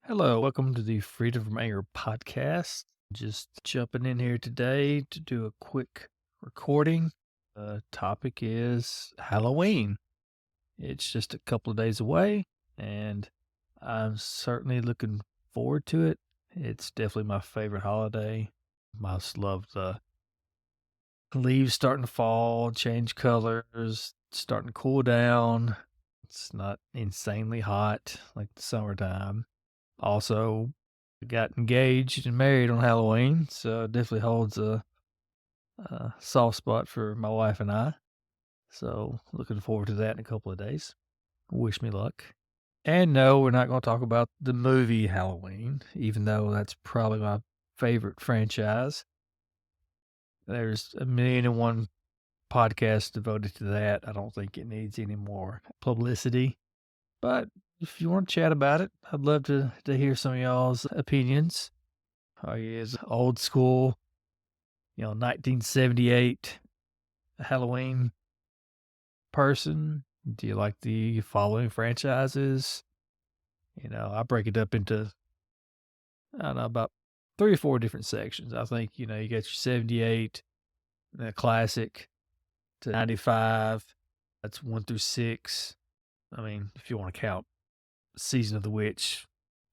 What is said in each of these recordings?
Hello, welcome to the Freedom from Anger podcast. Just jumping in here today to do a quick recording. The topic is Halloween. It's just a couple of days away, and I'm certainly looking forward to it. It's definitely my favorite holiday. I just love the leaves starting to fall, change colors, starting to cool down. It's not insanely hot like the summertime. Also, got engaged and married on Halloween, so it definitely holds a soft spot for my wife and I. So, looking forward to that in a couple of days. Wish me luck. And no, we're not going to talk about the movie Halloween, even though that's probably my favorite franchise. There's a million and one podcasts devoted to that. I don't think it needs any more publicity. But if you want to chat about it, I'd love to hear some of y'all's opinions. Are you as old school, 1978 Halloween person? Do you like the following franchises? I break it up into, I don't know, about 3 or 4 different sections. I think, you got your 78, the classic to 95. That's 1 through 6. I mean, if you want to count Season of the Witch,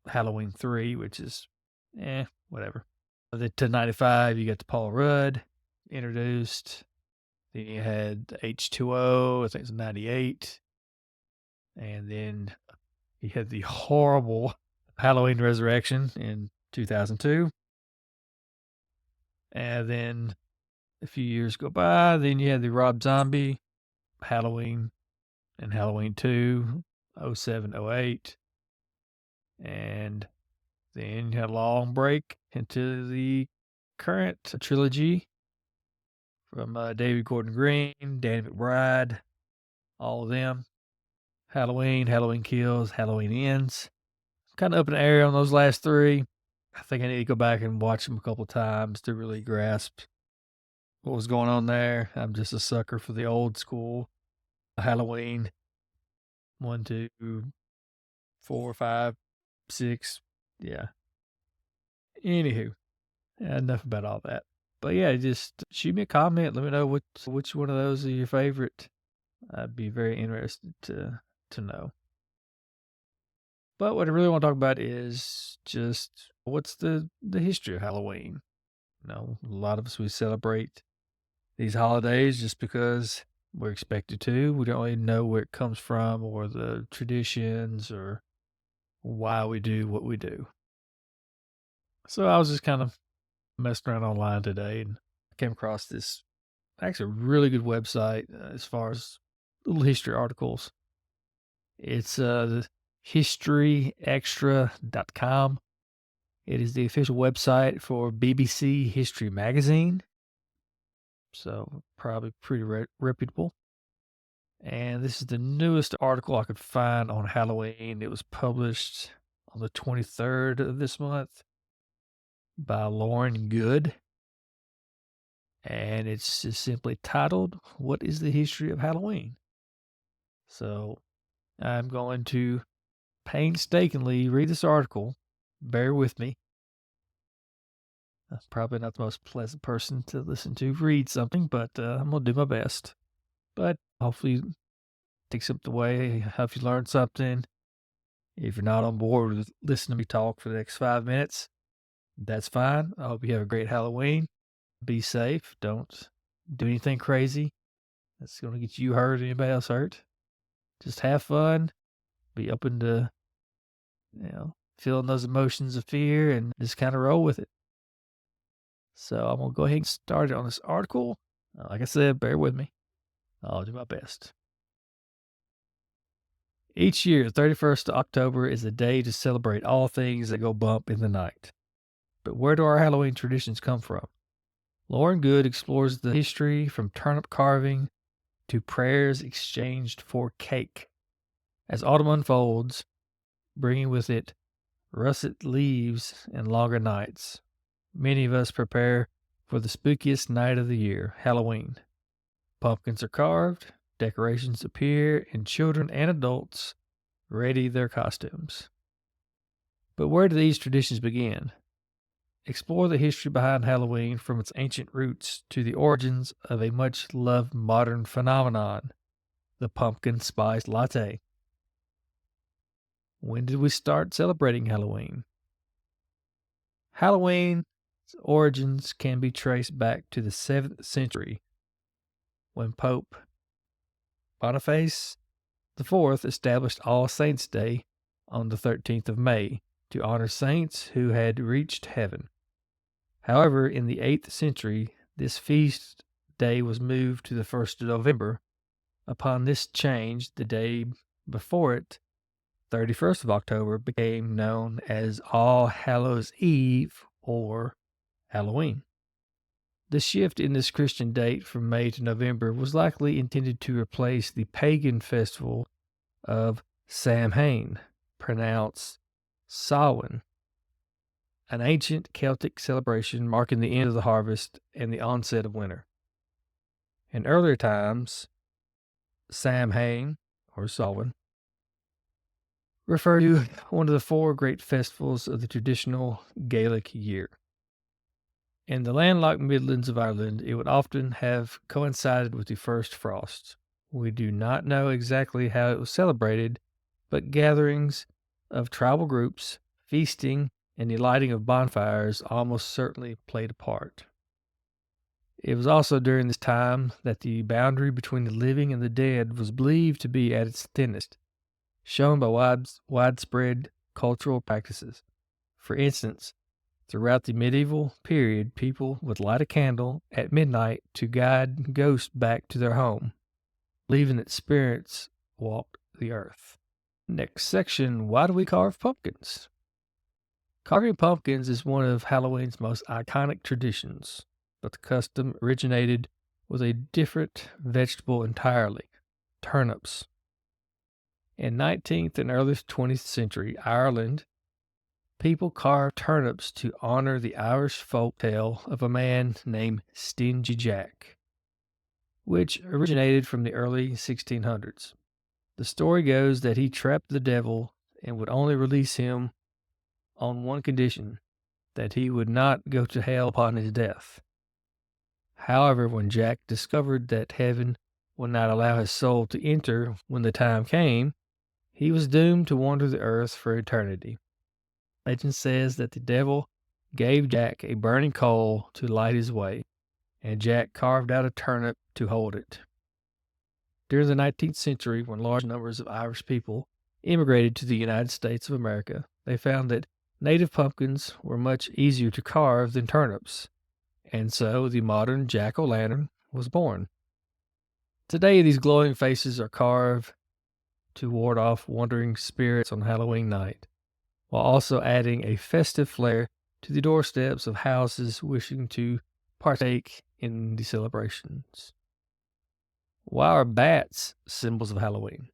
Halloween 3, which is, whatever. Then to 95, you got the Paul Rudd introduced. Then you had H2O, I think it's 98. And then you had the horrible Halloween Resurrection in 2002. And then a few years go by, then you had the Rob Zombie Halloween and Halloween 2, 07, 08. And then you had a long break into the current trilogy from David Gordon Green, Danny McBride, all of them. Halloween, Halloween Kills, Halloween Ends. Kind of up in the air on those last 3. I think I need to go back and watch them a couple of times to really grasp what was going on there. I'm just a sucker for the old school Halloween. 1, 2, 4, 5, 6. Yeah. Anywho, enough about all that. But yeah, just shoot me a comment. Let me know which one of those are your favorite. I'd be very interested to know. But what I really want to talk about is just what's the history of Halloween. A lot of us, we celebrate these holidays just because we're expected to. We don't really know where it comes from or the traditions or why we do what we do. So I was just kind of messing around online today and I came across this actually really good website as far as little history articles. It's historyextra.com. It is the official website for BBC History Magazine. So probably pretty reputable. And this is the newest article I could find on Halloween. It was published on the 23rd of this month by Lauren Good. And it's just simply titled, What is the History of Halloween? So I'm going to painstakingly read this article. Bear with me. I'm probably not the most pleasant person to listen to read something, but I'm going to do my best. But hopefully take something away, help you learn something. If you're not on board with listening to me talk for the next 5 minutes, that's fine. I hope you have a great Halloween. Be safe. Don't do anything crazy that's going to get you hurt or anybody else hurt. Just have fun. Be open to, feeling those emotions of fear and just kind of roll with it. So I'm going to go ahead and start it on this article. Like I said, bear with me. I'll do my best. Each year, 31st of October is a day to celebrate all things that go bump in the night. But where do our Halloween traditions come from? Lauren Good explores the history from turnip carving to prayers exchanged for cake. As autumn unfolds, bringing with it russet leaves and longer nights, many of us prepare for the spookiest night of the year, Halloween. Pumpkins are carved, decorations appear, and children and adults ready their costumes. But where do these traditions begin? Explore the history behind Halloween from its ancient roots to the origins of a much-loved modern phenomenon, the pumpkin spice latte. When did we start celebrating Halloween? Halloween's origins can be traced back to the 7th century, when Pope Boniface IV established All Saints' Day on the 13th of May to honor saints who had reached heaven. However, in the 8th century, this feast day was moved to the 1st of November. Upon this change, the day before it, 31st of October, became known as All Hallows Eve or Halloween. The shift in this Christian date from May to November was likely intended to replace the pagan festival of Samhain, pronounced Samhain, an ancient Celtic celebration marking the end of the harvest and the onset of winter. In earlier times, Samhain, or Samhain, referred to one of the 4 great festivals of the traditional Gaelic year. In the landlocked Midlands of Ireland, it would often have coincided with the first frost. We do not know exactly how it was celebrated, but gatherings of tribal groups, feasting, and the lighting of bonfires almost certainly played a part. It was also during this time that the boundary between the living and the dead was believed to be at its thinnest, shown by widespread cultural practices. For instance, throughout the medieval period, people would light a candle at midnight to guide ghosts back to their home, believing that spirits walked the earth. Next section, why do we carve pumpkins? Carving pumpkins is one of Halloween's most iconic traditions, but the custom originated with a different vegetable entirely, turnips. In 19th and early 20th century Ireland, people carved turnips to honor the Irish folk tale of a man named Stingy Jack, which originated from the early 1600s. The story goes that he trapped the devil and would only release him on one condition, that he would not go to hell upon his death. However, when Jack discovered that heaven would not allow his soul to enter when the time came, he was doomed to wander the earth for eternity. Legend says that the devil gave Jack a burning coal to light his way, and Jack carved out a turnip to hold it. During the 19th century, when large numbers of Irish people immigrated to the United States of America, they found that native pumpkins were much easier to carve than turnips, and so the modern jack-o'-lantern was born. Today, these glowing faces are carved to ward off wandering spirits on Halloween night, while also adding a festive flair to the doorsteps of houses wishing to partake in the celebrations. Why are bats symbols of Halloween?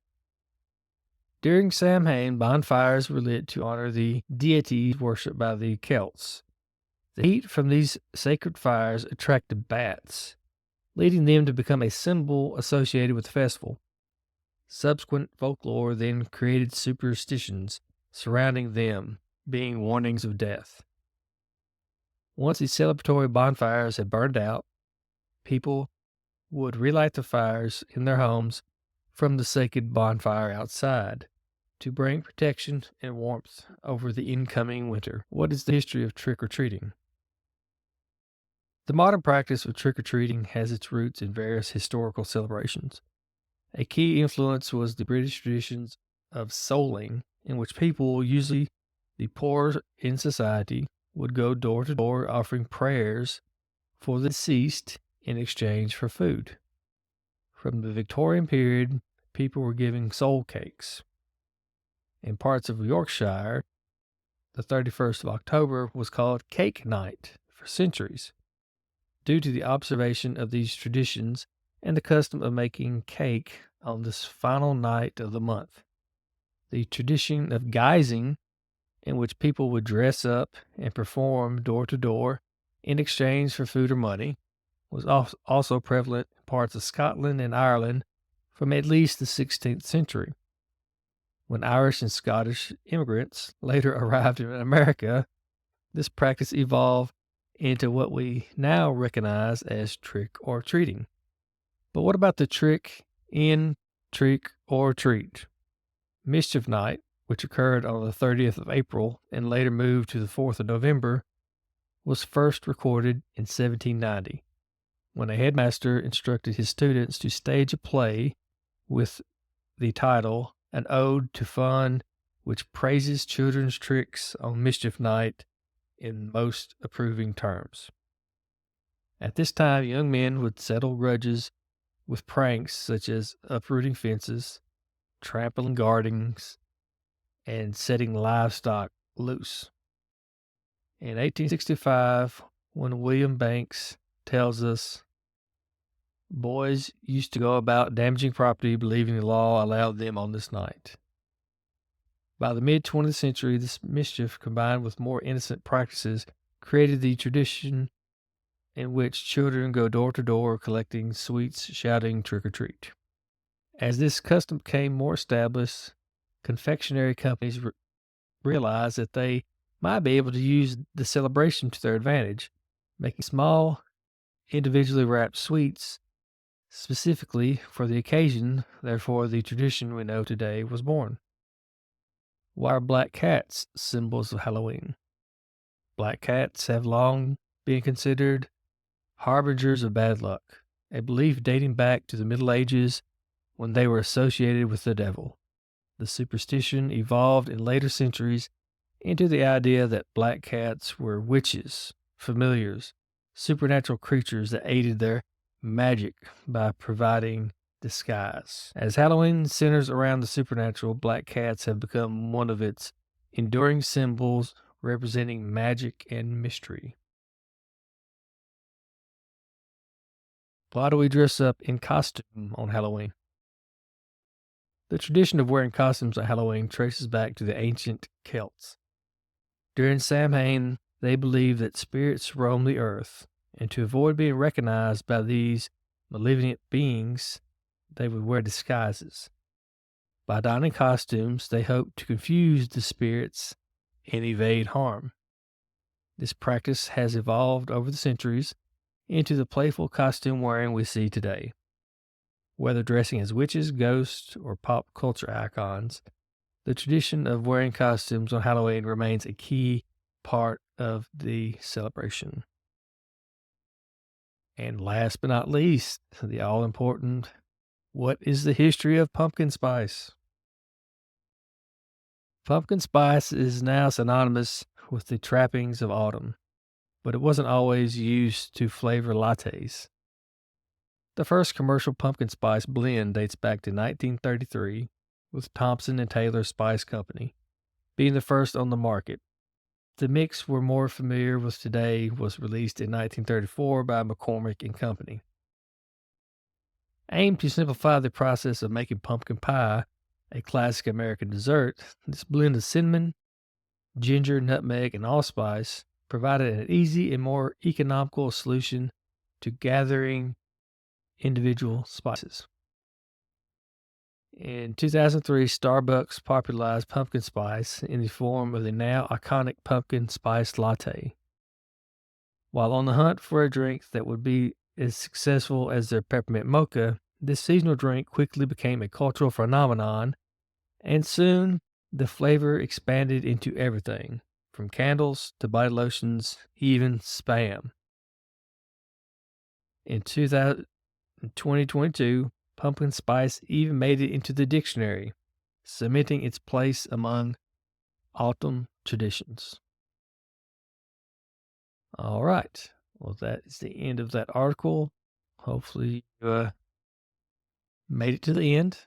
During Samhain, bonfires were lit to honor the deities worshipped by the Celts. The heat from these sacred fires attracted bats, leading them to become a symbol associated with the festival. Subsequent folklore then created superstitions surrounding them, being warnings of death. Once the celebratory bonfires had burned out, people would relight the fires in their homes from the sacred bonfire outside to bring protection and warmth over the incoming winter. What is the history of trick-or-treating? The modern practice of trick-or-treating has its roots in various historical celebrations. A key influence was the British traditions of souling, in which people, usually the poor in society, would go door to door offering prayers for the deceased in exchange for food. From the Victorian period, people were giving soul cakes. In parts of Yorkshire, the 31st of October was called Cake Night for centuries, due to the observation of these traditions and the custom of making cake on this final night of the month. The tradition of guising, in which people would dress up and perform door to door in exchange for food or money, was also prevalent in parts of Scotland and Ireland from at least the 16th century. When Irish and Scottish immigrants later arrived in America, this practice evolved into what we now recognize as trick or treating. But what about the trick or treat? Mischief Night, which occurred on the 30th of April and later moved to the 4th of November, was first recorded in 1790, when a headmaster instructed his students to stage a play with the title An Ode to Fun, which praises children's tricks on Mischief Night in most approving terms. At this time, young men would settle grudges with pranks such as uprooting fences, trampling gardens, and setting livestock loose. In 1865, when William Banks tells us, boys used to go about damaging property, believing the law allowed them on this night. By the mid-20th century, this mischief, combined with more innocent practices, created the tradition in which children go door to door collecting sweets, shouting trick or treat. As this custom became more established, confectionery companies realized that they might be able to use the celebration to their advantage, making small, individually wrapped sweets specifically for the occasion. Therefore, the tradition we know today was born. Why are black cats symbols of Halloween? Black cats have long been considered harbingers of bad luck, a belief dating back to the Middle Ages when they were associated with the devil. The superstition evolved in later centuries into the idea that black cats were witches, familiars, supernatural creatures that aided their magic by providing disguise. As Halloween centers around the supernatural, black cats have become one of its enduring symbols representing magic and mystery. Why do we dress up in costume on Halloween? The tradition of wearing costumes on Halloween traces back to the ancient Celts. During Samhain, they believed that spirits roam the earth, and to avoid being recognized by these malevolent beings, they would wear disguises. By donning costumes, they hoped to confuse the spirits and evade harm. This practice has evolved over the centuries into the playful costume wearing we see today. Whether dressing as witches, ghosts, or pop culture icons, the tradition of wearing costumes on Halloween remains a key part of the celebration. And last but not least, the all-important, what is the history of pumpkin spice? Pumpkin spice is now synonymous with the trappings of autumn, but it wasn't always used to flavor lattes. The first commercial pumpkin spice blend dates back to 1933 with Thompson and Taylor Spice Company, being the first on the market. The mix we're more familiar with today was released in 1934 by McCormick and Company. Aimed to simplify the process of making pumpkin pie, a classic American dessert, this blend of cinnamon, ginger, nutmeg, and allspice provided an easy and more economical solution to gathering individual spices. In 2003, Starbucks popularized pumpkin spice in the form of the now iconic pumpkin spice latte. While on the hunt for a drink that would be as successful as their peppermint mocha, this seasonal drink quickly became a cultural phenomenon, and soon the flavor expanded into everything, from candles to body lotions, even Spam. In 2022, pumpkin spice even made it into the dictionary, cementing its place among autumn traditions. All right. Well, that is the end of that article. Hopefully you made it to the end.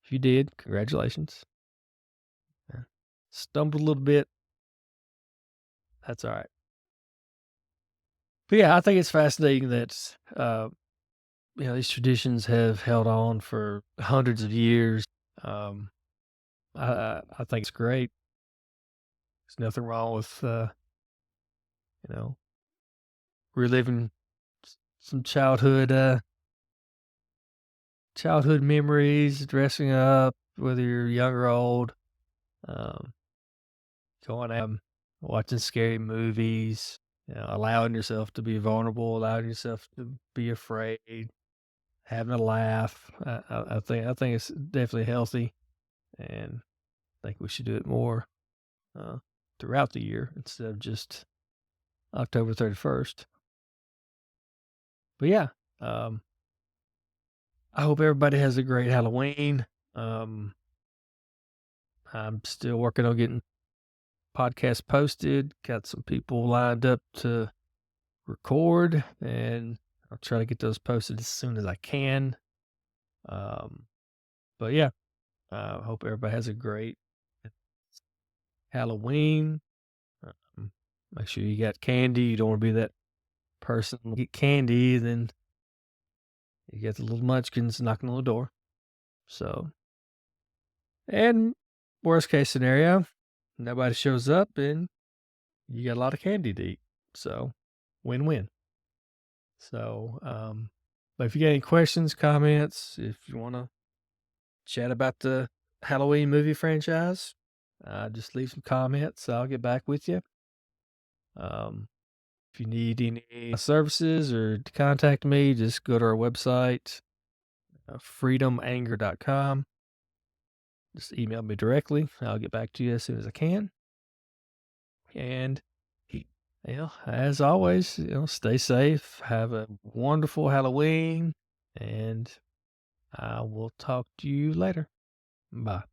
If you did, congratulations. Stumbled a little bit. That's all right. But yeah, I think it's fascinating that these traditions have held on for hundreds of years. I think it's great. There's nothing wrong with reliving some childhood memories, dressing up, whether you're young or old, um, going out, watching scary movies, allowing yourself to be vulnerable, allowing yourself to be afraid, having a laugh. I think it's definitely healthy, and I think we should do it more uh, throughout the year instead of just October 31st. But yeah, um, I hope everybody has a great Halloween. Um, I'm still working on getting podcasts posted. Got some people lined up to record, and I'll try to get those posted as soon as I can. Um, but yeah, I hope everybody has a great Halloween. Um, Make sure you got candy. You don't want to be that person who get candy, then you get the little munchkins knocking on the door. So, and worst case scenario, nobody shows up and you got a lot of candy to eat. So, win-win. So, but if you got any questions, comments, if you want to chat about the Halloween movie franchise, just leave some comments. I'll get back with you. If you need any services or to contact me, just go to our website, freedomanger.com. Just email me directly. I'll get back to you as soon as I can. And, as always, stay safe. Have a wonderful Halloween. And I will talk to you later. Bye.